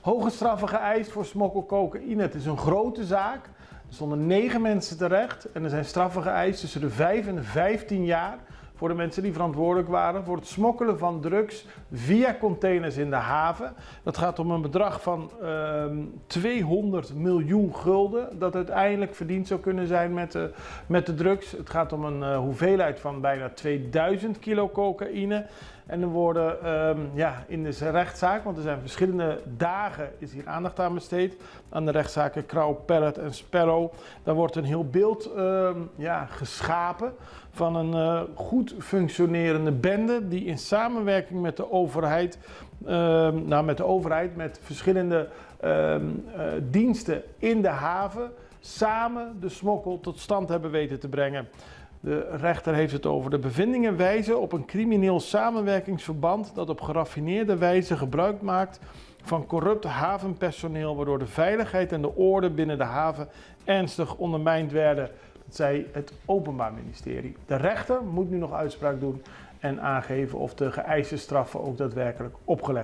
Hoge straffen geëist voor smokkel cocaïne. Het is een grote zaak. Er stonden 9 mensen terecht en er zijn straffen geëist tussen de 5 en de 15 jaar voor de mensen die verantwoordelijk waren voor het smokkelen van drugs via containers in de haven. Dat gaat om een bedrag van 200 miljoen gulden dat uiteindelijk verdiend zou kunnen zijn met de drugs. Het gaat om een hoeveelheid van bijna 2000 kilo cocaïne. En er worden in deze rechtszaak, want er zijn verschillende dagen, is hier aandacht aan besteed. Aan de rechtszaken Crow, Pellet en Sparrow. Daar wordt een heel beeld geschapen van een goed functionerende bende die in samenwerking met de overheid, met verschillende diensten in de haven, samen de smokkel tot stand hebben weten te brengen. De rechter heeft het over de bevindingen wijzen op een crimineel samenwerkingsverband dat op geraffineerde wijze gebruik maakt van corrupt havenpersoneel, waardoor de veiligheid en de orde binnen de haven ernstig ondermijnd werden. Dat zei het Openbaar Ministerie. De rechter moet nu nog uitspraak doen en aangeven of de geëiste straffen ook daadwerkelijk opgelegd